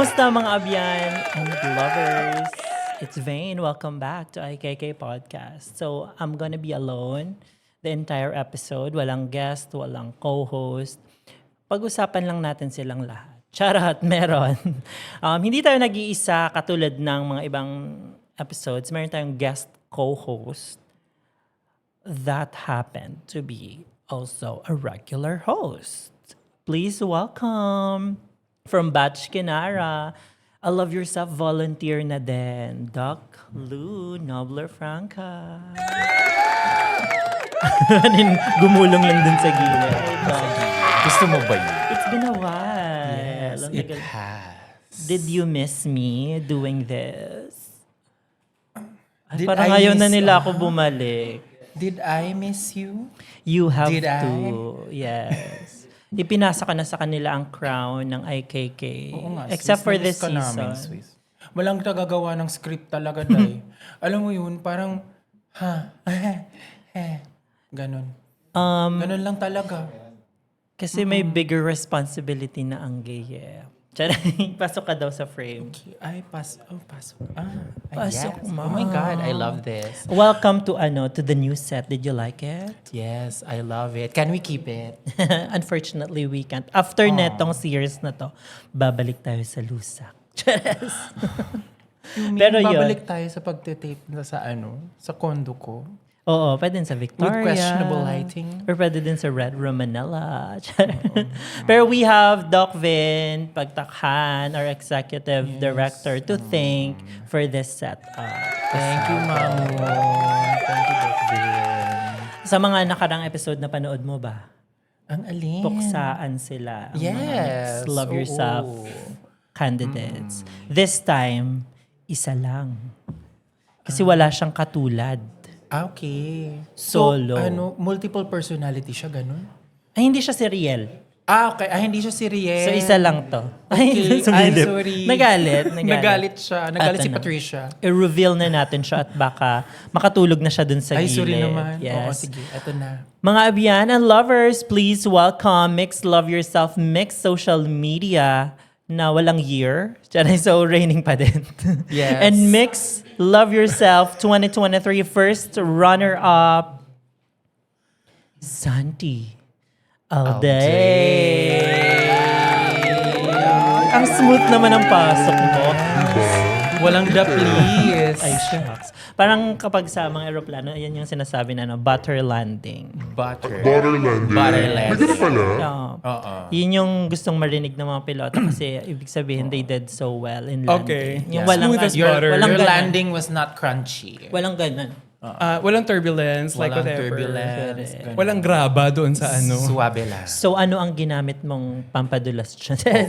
Kamusta mga abyan and lovers? It's Vane. Welcome back to IKK Podcast. So, I'm gonna be alone the entire episode. Walang guest, walang co-host. Pag-usapan lang natin silang lahat. Charot, meron. Hindi tayo nag-iisa katulad ng mga ibang episodes. Meron tayong guest co-host that happened to be also a regular host. Please welcome from Batch Kinara, a Love Yourself volunteer na din, Doc Lou Nobler Franca. Gumulong lang dun sa gilid. Gusto mo ba yun? It's been a while. Yes, Ang it tagal. has. Did you miss me doing this? Ay, Did parang I ayaw na miss- nila ako bumalik. Did I miss you? You have Did to. I? Yes. Ipinasa ka na sa kanila ang crown ng IKK. Oo nga, Except Swiss, for namiss this ka season. namin, Swiss. Walang tagagawa ng script talaga, Day. Alam mo yun, parang, ganon. Ganon lang talaga. Kasi may bigger responsibility na ang gay. Pasok ka daw sa frame. Ay, pasok. Pasok, yes. ma. Oh my God, I love this. Welcome to the new set. Did you like it? Yes, I love it. Can we keep it? Unfortunately, we can't. After netong series na to, babalik tayo sa Lusak. Pero yun. Babalik tayo sa pagtitape na sa condo ko. Oo, pwede din sa Victoria. With questionable lighting. Or pwede din sa Red Room Manila. Pero we have Doc Vin Pagtakhan, our executive director, to thank for this setup. Thank you, Mamu. Thank you, Doc Vin. Sa mga nakarang episode na panood mo ba? Ang alin? Puksaan sila. Ang mga Yes. Love Oo. Yourself candidates. This time, isa lang. Kasi wala siyang katulad. Okay. Solo. So, multiple personality siya, ganun? Ay, hindi siya si Riel. Okay. Hindi siya si Riel. So, isa lang to. Okay. sumilip. sorry. Nagalit. Nagalit siya. Nagalit At si ano, Patricia. I-reveal na natin siya at baka makatulog na siya dun sa Ay, gilid. sorry naman. Oo, Yes. sige. Ito na. Mga abyan and lovers, please welcome Mix Love Yourself, Mix Social Media na walang year. So, raining pa din. Yes. And Mix Love Yourself 2023 first runner-up, Santi Alday. Ang smooth naman ang pasok mo. Walang the please. Ay, shucks. Parang kapag sa mga aeroplano, yan yung sinasabi na butter landing. Butterland. Butterland. May ganun pala. Oo. Yun yung gustong marinig ng mga piloto kasi ibig sabihin they did so well in landing. Okay. Yung Yeah. walang, Smooth as Your, butter. walang your ganun. landing was not crunchy. Walang ganun. Walang turbulence, like Walang whatever. turbulence. ganun. Walang graba doon sa ano. Suwabe lang. So ano ang ginamit mong pampadulas dyan?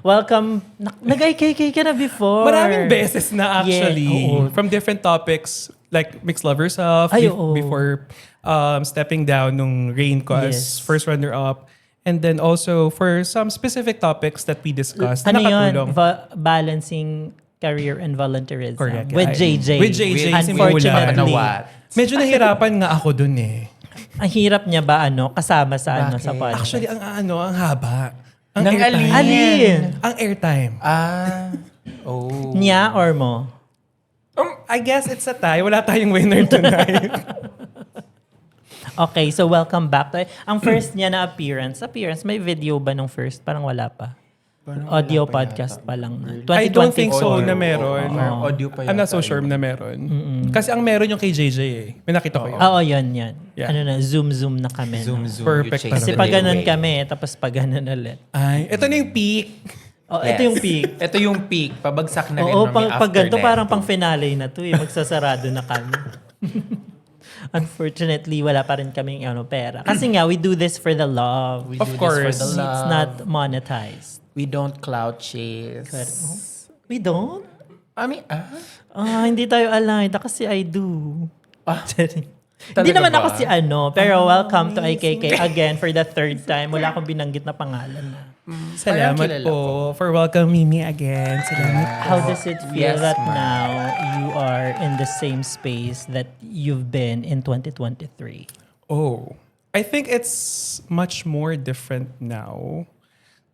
Welcome. Nag-IKK ka na before. Maraming beses na actually. Yeah, oo. From different topics, like Mix Love Yourself, Ay, oo. before stepping down nung Rain ko as Yes. first runner-up. And then also for some specific topics that we discussed Ano na yun? nakatulong. Balancing career and volunteerism. Correct. With JJ. With JJ, si Unfortunately. What? Medyo nahirapan nga ako dun eh. Ang hirap niya ba kasama sa Bakit? sa podcast? Actually, ang haba. Ang Nang airtime. Alin? Ang airtime. Oh. Niya or mo? I guess it's a tie. Wala tayong winner tonight. Okay, so welcome back. Ang first niya na appearance, may video ba nung first? Parang wala pa. Audio podcast pa lang. I don't think so Audio. na meron. Audio pa I'm not yata so sure yun. na meron. Kasi ang meron yung kay JJ eh. May nakita ko yun. Oo, yun. Yeah. Ano na, zoom na kami. Zoom. Perfect You chase Kasi the pag ganun railway. kami, tapos pag ganun ulit. Ay, ito na yung peak. Oh, Yes. ito yung peak. Ito yung peak. Pabagsak na rin Oo, mami pag ganito, after parang pang finale na to eh. Magsasarado na kami. Unfortunately, wala pa rin kaming pera. Kasi nga, we do this for the love. We Of do this course. for the love. It's not monetized. We don't cloud chase. We don't? I mean, Hindi tayo aligned. Kasi I do. Hindi Talaga naman ba? ako si Pero welcome to IKK again for the third time. Wala akong binanggit na pangalan na. Salamat kilala po for welcoming me again. Salamat. How does it feel Yes, that ma'am. now you are in the same space that you've been in 2023? Oh, I think it's much more different now.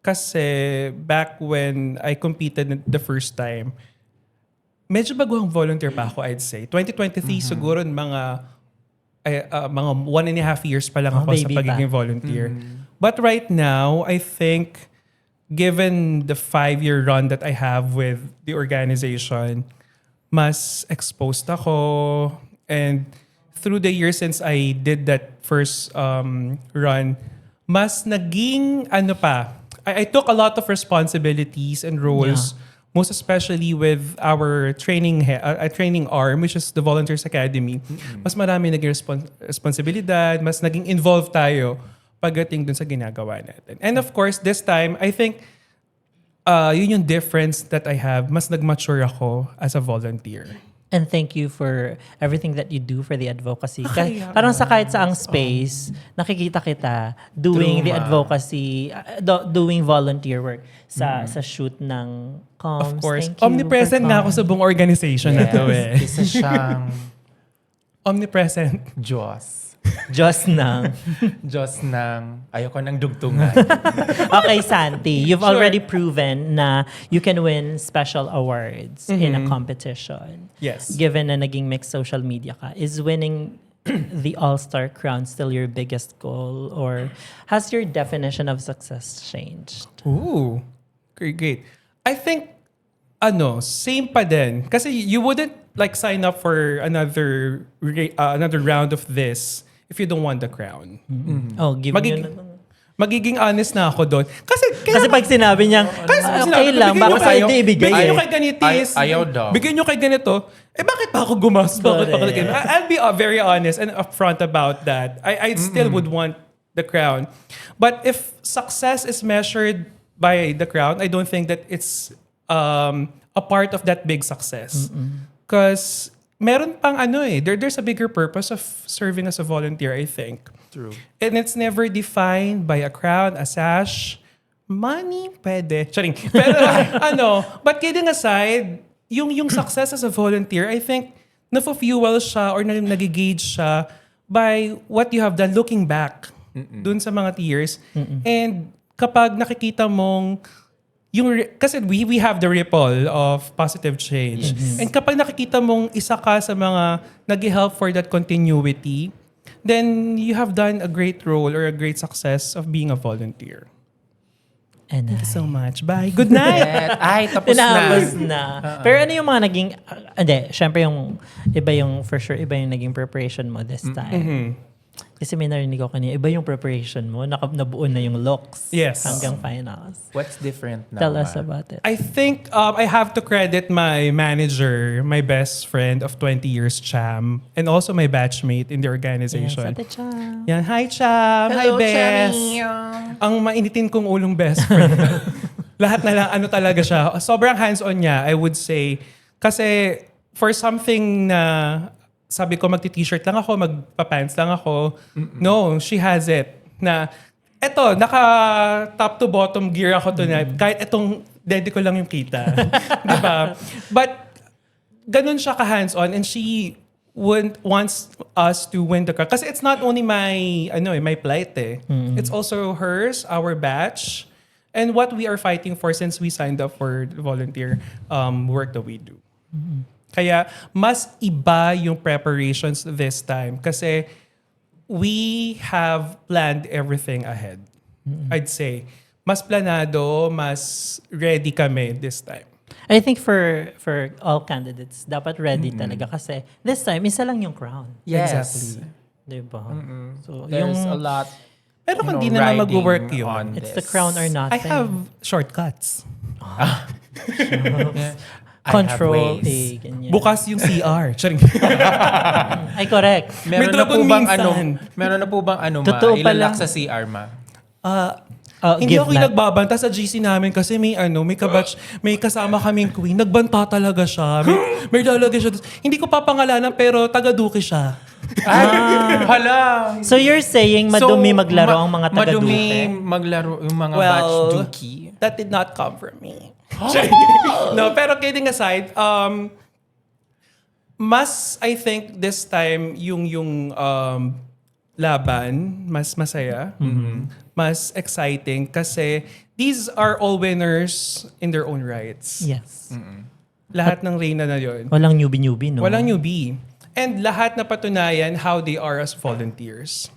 kasi back when I competed the first time, medyo baguhang volunteer pa ako, I'd say. 2023 siguro mga 1.5 years pa lang ako sa baby pa. pagiging volunteer. But right now, I think given the 5-year run that I have with the organization, mas exposed ako. And through the years since I did that first run, mas naging I took a lot of responsibilities and roles, most especially with our training arm, which is the Volunteers Academy. Mas marami naging responsibilidad, mas naging involved tayo pagdating dun sa ginagawa natin. And of course, this time, I think yun yung difference that I have. Mas nag-mature ako as a volunteer. And thank you for everything that you do for the advocacy. Parang sa kahit saang space, nakikita kita doing the advocacy, doing volunteer work sa shoot ng comms. Of course. Thank you Omnipresent for nga ako sa buong organization na to eh. Isa siyang Omnipresent. Diyos. Diyos ng... Diyos ng, ayoko ng dugtungan. Okay, Santi, you've already proven na you can win special awards in a competition. Yes. Given na naging mixed social media ka, is winning the All-Star crown still your biggest goal? Or has your definition of success changed? Ooh. Great. I think, same pa din. Kasi you wouldn't like sign up for another round of this if you don't want the crown. Oh, give me Magiging honest na ako doon. Kasi pag sinabi niyang, okay lang, bigyan baka nyo sa kayo, hindi ibigay. bigyan nyo eh. kay ganitis. Ayaw daw. Bigyan nyo kay ganito. Bakit pa ako gumastos? Bakit pa ako Correct. ganito? I'll be very honest and upfront about that. I still would want the crown. But if success is measured by the crown, I don't think that it's a part of that big success. Because meron pang there's a bigger purpose of serving as a volunteer, I think. True. And it's never defined by a crown, a sash, money, pwede. Charing. Pero but kidding aside, yung success as a volunteer, I think na-fuel siya or nag-gauge siya by what you have done looking back dun sa mga years. And kapag nakikita mong kasi we have the ripple of positive change. And kapag nakikita mong isa ka sa mga nag-help for that continuity, then you have done a great role or a great success of being a volunteer. And Thank you so much. Bye. Good night. Ay, tapos na. tinapos na. Pero ano yung mga naging, syempre for sure, iba yung naging preparation mo this time. Kasi may narinig ko kanina, iba yung preparation mo, nabuo na yung looks Yes. hanggang finals. What's different now? Tell us about it. I think I have to credit my manager, my best friend of 20 years, Cham, and also my batchmate in the Yes, organization. Ate Cham. Yan, hi Cham! Hello, hi Bes! Chammy. Ang mainitin kong ulong best friend. Lahat na lang, talaga siya. Sobrang hands-on niya, I would say. Kasi for something na sabi ko magti-t-shirt lang ako, magpa-pants lang ako. No, she has it. Na, eto, naka top to bottom gear ako tonight. Kahit etong dedi ko lang yung kita. Di ba? But, ganun siya ka-hands-on and she wants us to win the car. Kasi it's not only my plight eh. It's also hers, our batch, and what we are fighting for since we signed up for the volunteer work that we do. Kaya mas iba yung preparations this time kasi we have planned everything ahead. I'd say. Mas planado, mas ready kami this time. I think for all candidates, dapat ready talaga kasi this time, isa lang yung crown. Yes. Exactly. Diba? So, There's a lot. Pero kung di naman riding mag-work yun, on it's this. the crown or nothing. I have shortcuts. Control I have A, ways. ganyan. Bukas yung CR. Charing. Ay, correct. Meron na po dragon bang minsan. meron na po bang Totoo ma? pala. Ilalak sa CR ma? Hindi give ako na. nagbabanta sa GC namin kasi may kabatch, may kasama kaming queen. Nagbanta talaga siya. May lalagay siya. Hindi ko papangalanan pero taga-duki siya. Ay, hala. So you're saying madumi maglaro ang mga Madumi taga-duke? maglaro yung mga Well, batch duki. That did not come from me. No, pero kidding aside, mas I think this time yung laban, mas masaya, mas exciting kasi these are all winners in their own rights. Yes. Lahat ng reyna na yun. Walang newbie-newbie, no? Walang newbie. And lahat na patunayan how they are as volunteers.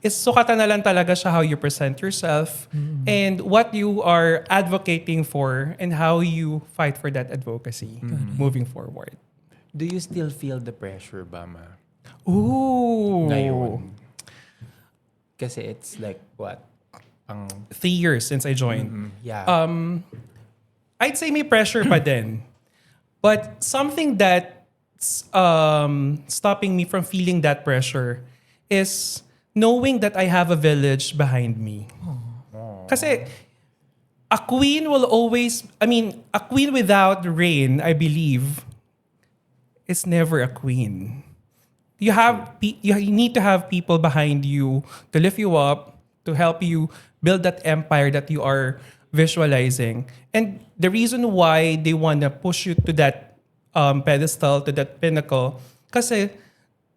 Is sukatan na lang talaga siya how you present yourself and what you are advocating for and how you fight for that advocacy moving forward. Do you still feel the pressure ba, ma? Ooh. Ngayon. Kasi it's like, what? Ang, 3 years since I joined. yeah. I'd say may pressure pa din. But something that's stopping me from feeling that pressure is knowing that I have a village behind me. Kasi a queen a queen without reign, I believe, is never a queen. You need to have people behind you to lift you up, to help you build that empire that you are visualizing. And the reason why they want to push you to that pedestal, to that pinnacle, kasi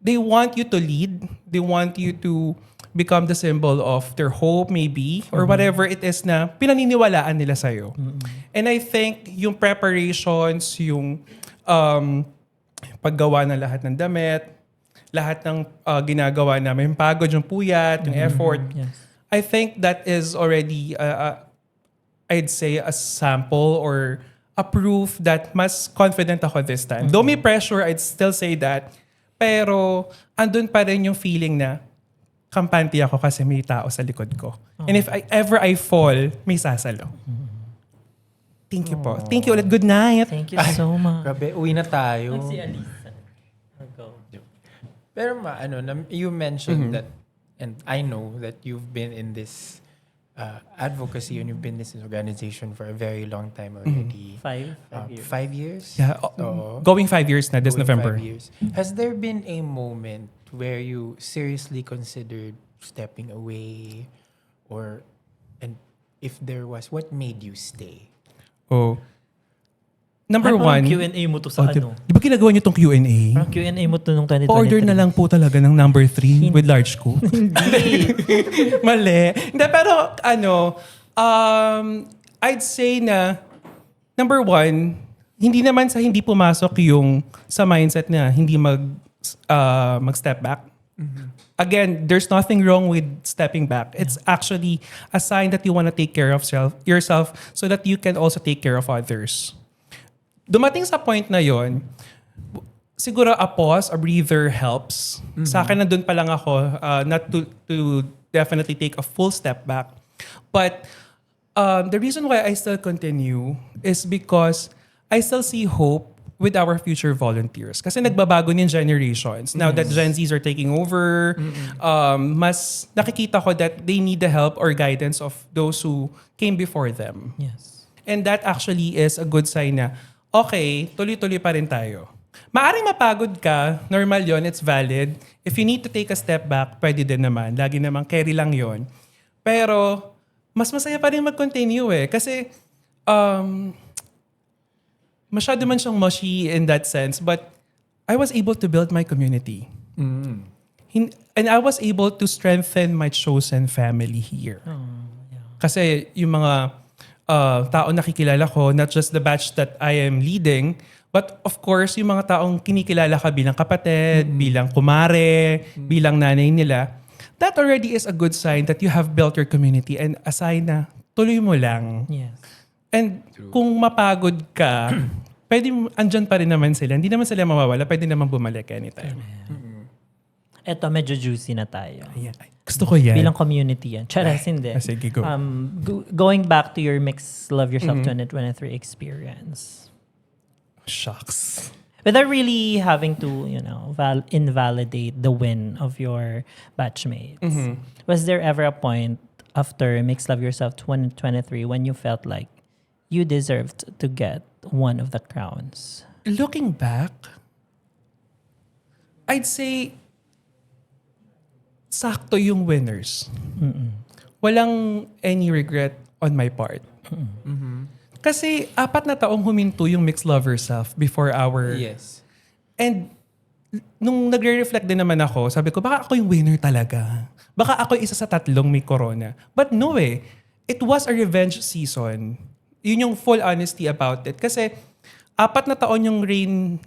they want you to lead. They want you to become the symbol of their hope maybe or whatever it is na pinaniniwalaan nila sa'yo. And I think yung preparations, yung paggawa ng lahat ng damit, lahat ng ginagawa namin, yung pagod, yung puyat, yung effort, Yes. I think that is already, I'd say, a sample or a proof that mas confident ako this time. Though may pressure, I'd still say that. Pero andun pa rin yung feeling na kampante ako kasi may tao sa likod ko. And if I fall, may sasalo. Thank you po. Thank you ulit. Good night. Thank you so much. grabe, uwi na tayo. Si Alisa. Go. Pero you mentioned that, and I know that you've been in this advocacy and you've been in this organization for a very long time already. 5 years. 5 years? Yeah, Oo. going 5 years na this Going November. 5 years. Has there been a moment where you seriously considered stepping away? And if there was, what made you stay? Oh. Number Parang one. Q&A mo to sa ano? Di ba ginagawa niyo tong Q&A? Parang Q&A mo to nung 2023. Order na lang po talaga ng number 3 with large scoop. Hindi. Mali. Hindi, pero I'd say na, number one, hindi naman sa hindi pumasok yung sa mindset na hindi mag-step back. Again, there's nothing wrong with stepping back. It's actually a sign that you want to take care of yourself so that you can also take care of others. Dumating sa point na yon, siguro a pause, a breather helps. Sa akin, nandun pa lang ako, not to definitely take a full step back. But the reason why I still continue is because I still see hope with our future volunteers. Kasi nagbabago yung generations. Now that Gen Zs are taking over, mas nakikita ko that they need the help or guidance of those who came before them. Yes. And that actually is a good sign na, okay, tuloy-tuloy pa rin tayo. Maaring mapagod ka, normal yon, it's valid. If you need to take a step back, pwede din naman. Lagi namang carry lang yon. Pero, mas masaya pa rin mag-continue eh. Kasi, masyado man siyang mushy in that sense, but I was able to build my community. And I was able to strengthen my chosen family here. Kasi yung mga tao nakikilala ko, not just the batch that I am leading, but of course, yung mga taong kinikilala ka bilang kapatid, bilang kumare, bilang nanay nila, that already is a good sign that you have built your community and a sign na tuloy mo lang. Yes. And kung mapagod ka, pwede, andyan pa rin naman sila. Hindi naman sila mawawala. Pwede naman bumalik anytime. Eto, medyo juicy na tayo. Ayan. Gusto ko yan. Bilang community yan. Charas, hindi. Sige, go. Going back to your Mix Love Yourself 2023 experience. Shucks. Without really having to, invalidate the win of your batchmates, was there ever a point after Mix Love Yourself 2023 when you felt like you deserved to get one of the crowns? Looking back, I'd say sakto yung winners. Walang any regret on my part. Kasi 4 na taong huminto yung Mix Love Yourself before our... Yes. And nung nagre-reflect din naman ako, sabi ko, baka ako yung winner talaga. Baka ako yung isa sa 3 may corona. But no eh. It was a revenge season. Yun yung full honesty about it. Kasi 4 na taon yung reign,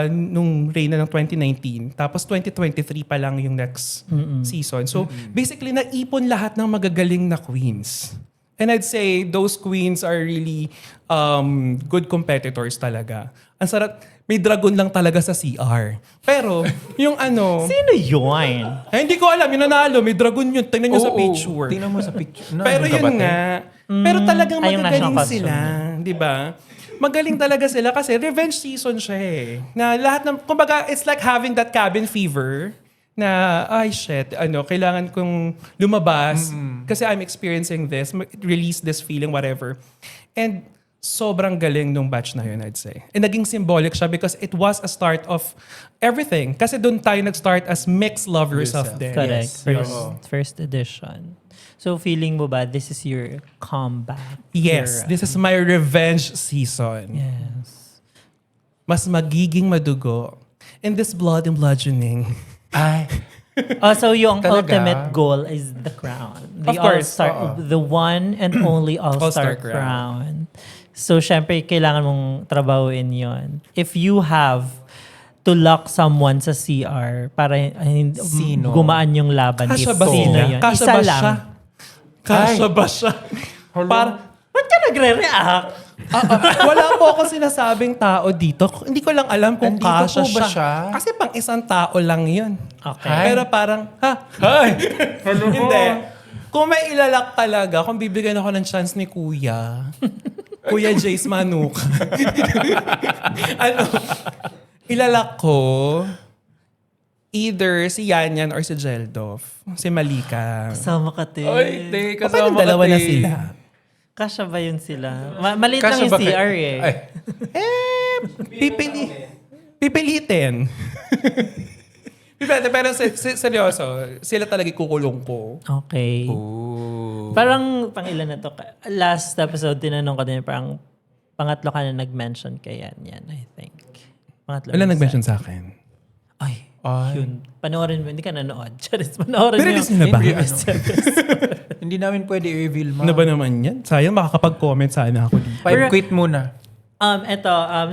nung reign na ng 2019. Tapos 2023 pa lang yung next season. So basically, naipon lahat ng magagaling na queens. And I'd say those queens are really good competitors talaga. Ang sarap, may dragon lang talaga sa CR. Pero, yung Sino yun? hindi ko alam, yung nanalo, may dragon yun. Tingnan nyo sa picture. Tingnan mo sa picture. Pero yun nga. Pero talagang yung magagaling national sila. Di ba? Magaling talaga sila kasi revenge season siya eh. Na lahat ng, kumbaga, it's like having that cabin fever na, ay shit, kailangan kong lumabas kasi I'm experiencing this, release this feeling, whatever. And sobrang galing nung batch na yun, I'd say. And naging symbolic siya because it was a start of everything. Kasi doon tayo nag-start as mixed lovers of them. Correct. Yes. First edition. So feeling mo ba this is your comeback? Yes, era? this is my revenge season. Yes. Mas magiging madugo. In this blood and bludgeoning. Ay. So yung Talaga? ultimate goal is the crown. The Of course, all-star, the one and only all-star All-star crown. crown. So syempre kailangan mong trabahuin yon. If you have to lock someone sa CR para Sino? gumaan yung laban. Kasya If ba sino siya? yun? Kasya Isa ba lang. siya? Kasya ba siya? Ba't ka nagre-react? Wala po ako sinasabing tao dito. Hindi ko lang alam kung Nandito kasya po ba siya? Kasi pang isang tao lang yun. Okay. Pero parang, Hindi. Kung may ilalak talaga, kung bibigyan ako ng chance ni Kuya, Kuya Jace Manuk, ilalak ko either si Yanyan or si Jeldov. Si Malika. Kasama ka, te. O pwedeng dalawa na sila. Kasya ba yun sila? Maliit lang Kasya yung ba kay- CR eh. Ay. Pipilitin. Pero seryoso, sila talaga kukulong ko. Okay. Parang pangilan na to. Last episode, tinanong ko din, parang pangatlo ka na nag-mention kay yan, I think. Pangatlo. Wala isa. nag-mention sa akin. Ay, Ay. yun. Panoorin mo, hindi ka nanood. Charis, panoorin Pero mo. gusto nila ba? Hindi namin pwede i-reveal, ma. Ano ba naman yan? Sayang makakapag-comment sana ako dito. Quit muna.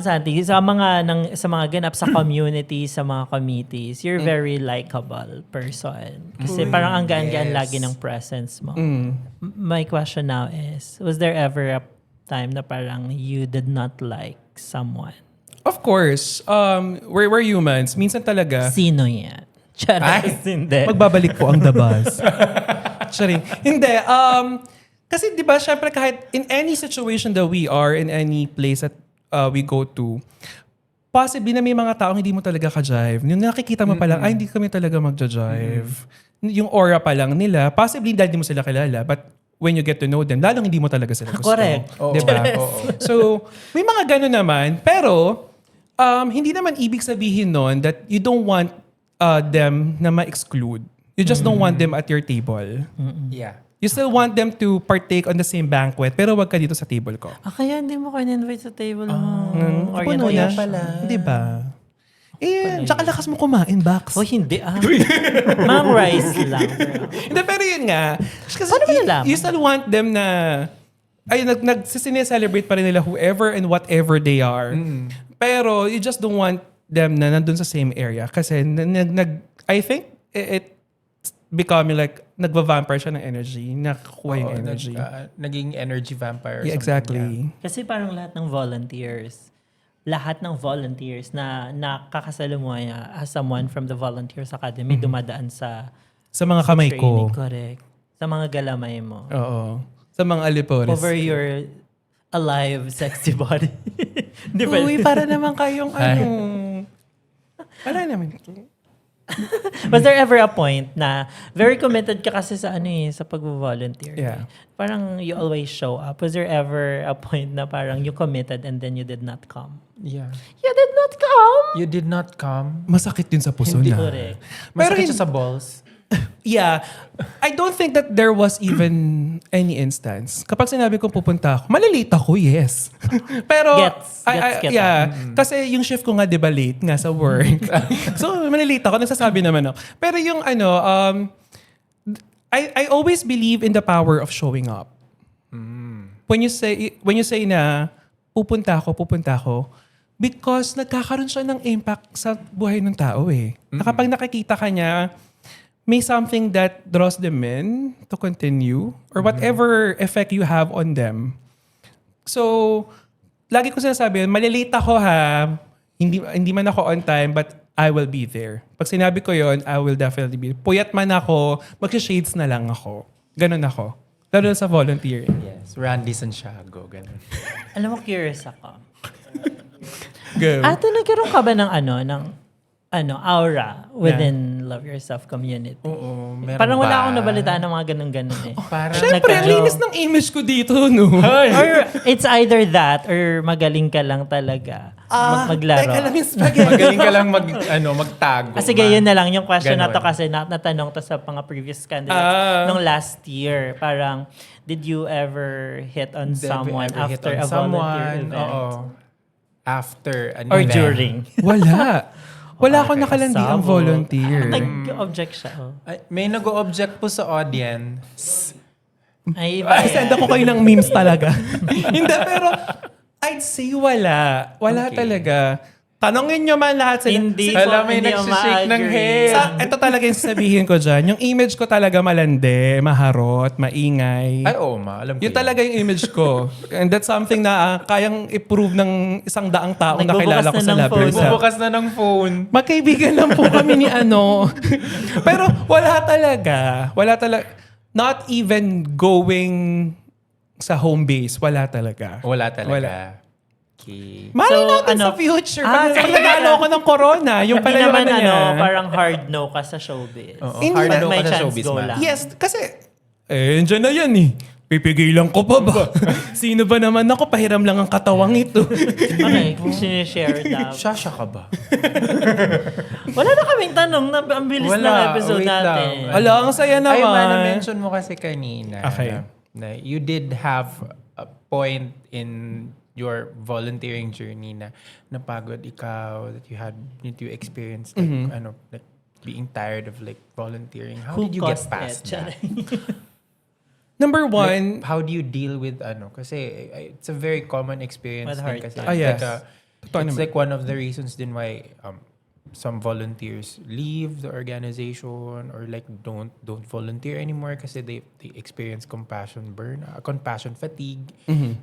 Santi, sa mga ganap sa community, sa mga committees, you're very likable person. Kasi parang ang gaan-gaan yes. lagi ng presence mo. My question now is, was there ever a time na parang you did not like someone? Of course, we're humans. Minsan talaga, Sino yan? Charis, hindi. magbabalik po ang dabas. Charing. Hindi. Kasi di ba, syempre kahit in any situation that we are, in any place that we go to, possibly na may mga taong hindi mo talaga ka-jive. Yung nakikita mo pa lang, ay hindi kami talaga magja-jive. Yung aura pa lang nila, possibly dahil hindi mo sila kilala, but when you get to know them, lalong hindi mo talaga sila gusto. Correct. Oo. Diba? Oo. So, may mga gano'n naman. Pero, hindi naman ibig sabihin nun that you don't want them na ma-exclude. You just don't want them at your table. Yeah. You still want them to partake on the same banquet, pero wag ka dito sa table ko. Kaya hindi mo ko in-invite sa table mo. Puno na. Di ba? Tsaka lakas mo kumain, Bax. Oh, hindi Mang rice lang. Hindi, pero yun nga. Kasi Paano mo nalaman? you still want them na celebrate pa rin nila whoever and whatever they are. Pero you just don't want them na nandun sa same area. Kasi I think it's becoming like nagva-vampire siya ng energy. Nakukuha yung energy. Naging energy vampire. or Yeah, something, exactly. Kasi parang lahat ng volunteers na nakakasalamuha as someone from the Volunteers Academy dumadaan sa Sa mga kamay ko. training. Correct. Sa mga galamay mo. Oo. Sa mga alipores. Over your alive, sexy body. Di ba? Uy, para naman kayong Wala naman. Was there ever a point na very committed ka kasi sa sa pag-volunteer? Yeah. Parang you always show up. Was there ever a point na parang you committed and then you did not come? Yeah. You did not come? You did not come. Masakit yun sa puso Hindi. na. Correct. Masakit Pero siya sa balls. Yeah. I don't think that there was even any instance. Kapag sinabi kong pupunta ako, malilate ako, yes. Pero, Gets yeah. Kasi yung shift ko nga, di ba, late nga sa work. So, malilate ako, nagsasabi naman ako. Pero yung I always believe in the power of showing up. When you say na pupunta ako, because nagkakaroon siya ng impact sa buhay ng tao eh. Na kapag nakikita ka niya, may something that draws them in to continue or whatever effect you have on them. So, lagi ko sinasabi, malilate ako ha, hindi man ako on time, but I will be there. Pag sinabi ko yon, I will definitely be there. Puyat man ako, mag-shades na lang ako. Ganun ako. Lalo na sa volunteering. Yes, Randy Santiago, ganun. Alam mo, curious ako. Go. Ate, nagkaroon ka ba ng aura within Love Yourself community? Oo, meron Parang wala ba? akong nabalitaan ng mga ganun-ganun eh. Parang Siyempre, ang linis ng image ko dito, no? Or it's either that or magaling ka lang talaga maglaro. Teka lang yung spaghetti. magaling ka lang magtago. Sige, yun na lang yung question na to Ganon. kasi natanong to sa mga previous candidates nung last year. Parang, did you ever hit on someone Ever hit after on a volunteer someone? event? Oo. After an Or event. during? Wala. Wala akong Okay. nakalandi ang Sabo. volunteer. Nag-object siya. Oh. Ay, may nag-o-object po sa audience. Ay, iba Send yan. ako kayo ng memes talaga. Hindi, pero I'd say wala. Wala Okay. talaga. Tanongin nyo man lahat sila. Hindi Alam, po, may hindi ako nagsishake ng ma-agree. head. Ito talaga yung sabihin ko dyan. Yung image ko talaga malande, maharot, maingay. Ay, oo, alam ko Yun talaga yung image ko. And that's something na kayang i-prove ng isang daang taong Nagbubukas nakilala ko na sa ng Love phone. Yourself. Bubukas na ng phone. Magkaibigan lang po kami ni Pero wala talaga. Not even going sa home base. Wala talaga. Wala talaga. Wala. Okay. Malay So, natin sa future. Pag so nagano ako ng corona, yung Hindi pala naman na niya. parang hard no ka sa showbiz. Oo, Hindi hard na- no may ka sa chance showbiz, go ma'am. lang. Yes, kasi andyan na yan eh. Pipigilan ko pa ba? Sino ba naman ako? Pahiram lang ang katawang ito. Okay, sinishare daw. Shasha ka ba? Wala na kaming tanong na ang bilis Wala, ng episode wait lang. natin. Ala, ang saya Ay, naman. na-mention mo kasi kanina Okay. na you did have a point in your volunteering journey na napagod ikaw, that you experienced like, like being tired of like volunteering. How Who did you get caused past it? that? Number one, How do you deal with kasi it's a very common experience With din hard kasi. times. Ah, yes. Totoo It's naman. like one of the reasons din why some volunteers leave the organization or like don't volunteer anymore kasi they experience compassion fatigue.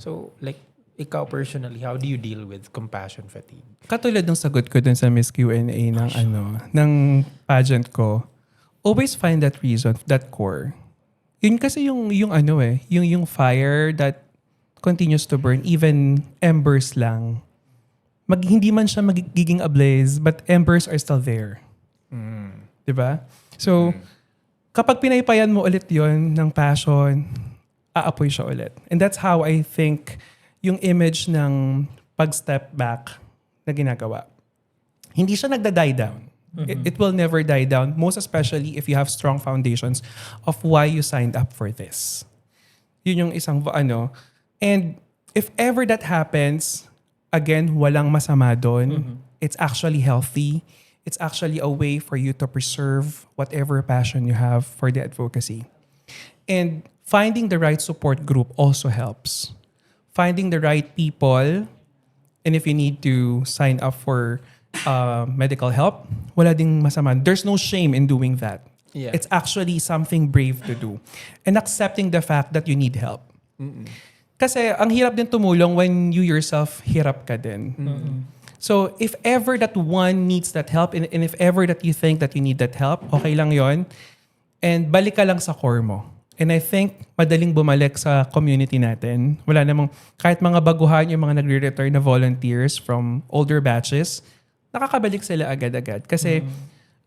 So like ikaw personally, how do you deal with compassion fatigue? katulad ng sagot ko dun sa Miss Q&A ng pageant ko, always find that reason, that core. Yun kasi yung fire that continues to burn, even embers lang. Hindi man siya magiging ablaze, but embers are still there. Diba? So, kapag pinaypayan mo ulit yon ng passion, aapoy siya ulit. And that's how I think yung image ng pag-step back na ginagawa. Hindi siya nagda-die down. It will never die down, most especially if you have strong foundations of why you signed up for this. Yun yung isang And if ever that happens, again, walang masama doon. It's actually healthy. It's actually a way for you to preserve whatever passion you have for the advocacy. And finding the right support group also helps. Finding the right people, and if you need to sign up for medical help, wala ding masama. There's no shame in doing that. Yeah. It's actually something brave to do. And accepting the fact that you need help. Kasi ang hirap din tumulong when you yourself hirap ka din. So if ever that one needs that help and if ever that you think that you need that help, okay lang yon. And balik ka lang sa core mo. And I think madaling bumalik sa community natin. Wala namang, kahit mga baguhan yung mga nagre-return na volunteers from older batches, nakakabalik sila agad-agad. Kasi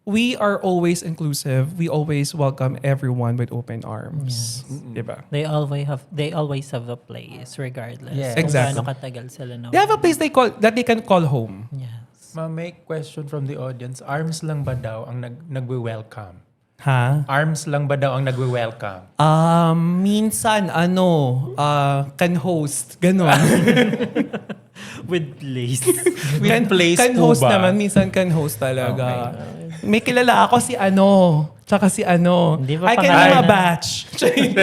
we are always inclusive. We always welcome everyone with open arms. Diba? They always have a place regardless. Yes. Kung Exactly. gaano katagal sila na. They have a place that they can call home. Yes. May question from the audience. Arms lang ba daw ang nagwe-welcome? Ha? Arms lang ba daw ang nagwe-welcome? Minsan, can host. Ganon. With place. With place can po host ba? naman. Minsan can host talaga. May kilala ako si tsaka si Hindi pa I can pangalan. name a batch. Charing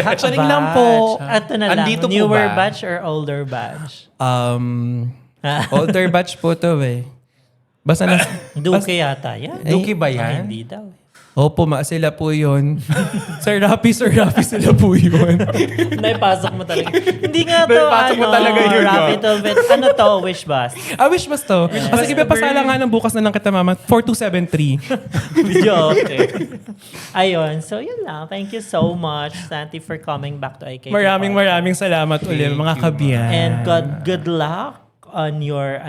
lang po. Ito na lang. Andito po Newer ba? batch or older batch? Older batch po to eh. Basta na... Duke yata. Yan. Duki ba Ah, yan? hindi daw. Opo, sila po yun. Sir Rapi, sila po yun. Naipasok mo talaga. Hindi nga to, Naipasok mo talaga yun, Rapid Velvet. Ano to, Wish Bus? Wish mas to. Sige, pasala nga ng bukas na lang kita, mama. 4273. Video, okay. Ayun, so yun lang. Thank you so much, Santi, for coming back to IKK. Maraming salamat ulit, mga kabiyan. And good luck on your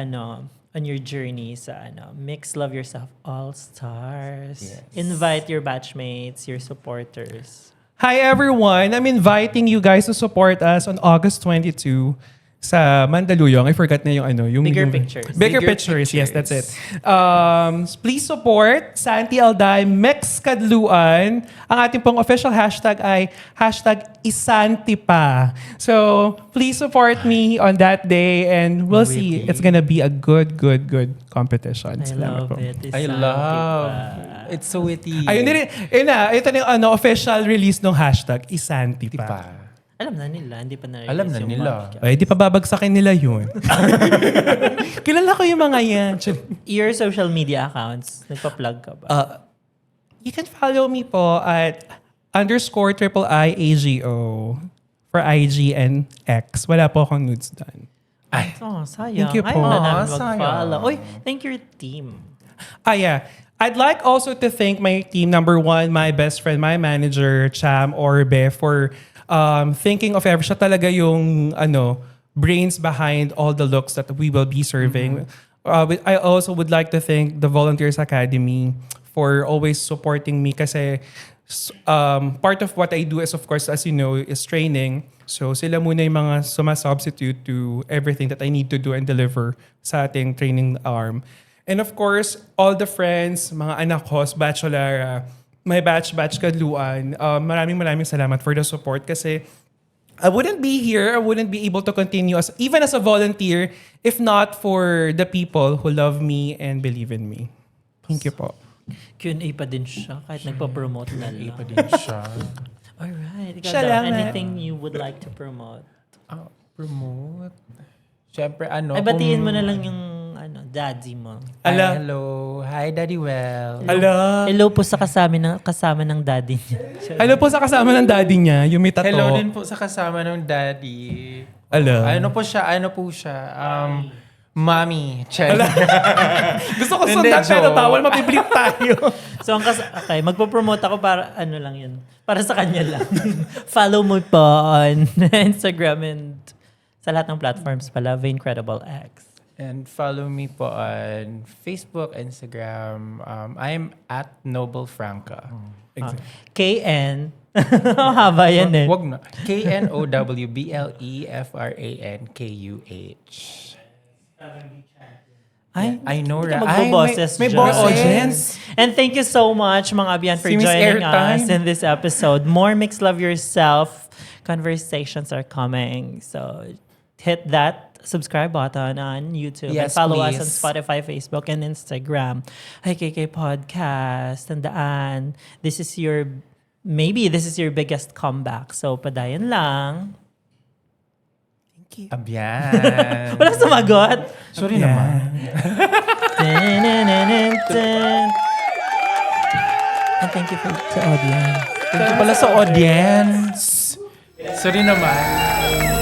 journey sa Mix Love Yourself All Stars. Yes. Invite your batchmates, your supporters. Hi everyone! I'm inviting you guys to support us on August 22 sa Mandaluyong. I forgot na yung Bigger Pictures. Bigger Bigger Pictures, yes, that's it. Pictures. Please support Santi Alday Mix Kadluan. Ang ating pong official hashtag ay #isantipa. So, please support me on that day and we'll see. Witty. It's gonna be a good competition. I Salamat love po. it. I love. It's so witty. Ayun din. Ito na yung official release ng hashtag Isantipa. Diba? Alam na nila, hindi pa na Alam na nila. Ay, di pa babagsakin nila yun. Kilala ko yung mga yan. Your social media accounts, nagpa-plug ka ba? You can follow me po at _IIIAGO for IG and X. Wala po akong nudes done. Oh, sayang. Thank you po. Ayaw na namin Sayang. mag-follow. Uy, thank your team. Yeah. I'd like also to thank my team. Number one, my best friend, my manager, Cham Orbe, for thinking of siya talaga yung brains behind all the looks that we will be serving. I also would like to thank the Volunteers Academy for always supporting me kasi part of what I do is, of course, as you know, is training. So sila muna yung mga suma-substitute to everything that I need to do and deliver sa ating training arm. And of course, all the friends, mga anak ko, bachelor, my batch Kadluan, maraming salamat for the support kasi I wouldn't be here, I wouldn't be able to continue even as a volunteer if not for the people who love me and believe in me. Thank you po. Q&A pa din siya kahit nagpa-promote na lang. Ipa din siya. Alright. Ikaw Salamat. daw, anything you would like to promote? Promote. Siyempre, Ay, batiin mo na lang yung daddy mo. Ala. Hello. Hi, Daddy Well. Ala. Hello po sa kasama ng daddy niya. Hello po sa kasama ng daddy niya, yung may tato. Hello din po sa kasama ng Daddy. Ala. Ano po siya? Mommy. Check. Gusto ko Hindi, sundan pero joke. bawal mapiblip tayo. So, okay, magpo-promote ako para lang yun. Para sa kanya lang. Follow mo po on Instagram and sa lahat ng platforms pala, The Incredible X. And follow me po on Facebook, Instagram. I'm at Noble Franca. KN. Haba yan eh. Wag na. KNOWBLEFRANKUH. Ay, I know, right? magboboses May dyan. boses. And thank you so much, mga Abian, for Si Miss joining Airtime. us in this episode. More Mix Love Yourself conversations are coming. So hit that subscribe button on YouTube. Yes, and follow us please. on Spotify, Facebook, and Instagram. IKK Podcast. Tandaan, maybe this is your biggest comeback. So padayan lang. Abyan. Wala sumagot. Sorry naman. And thank you to audience. Thank you pala sa audience. Sorry naman.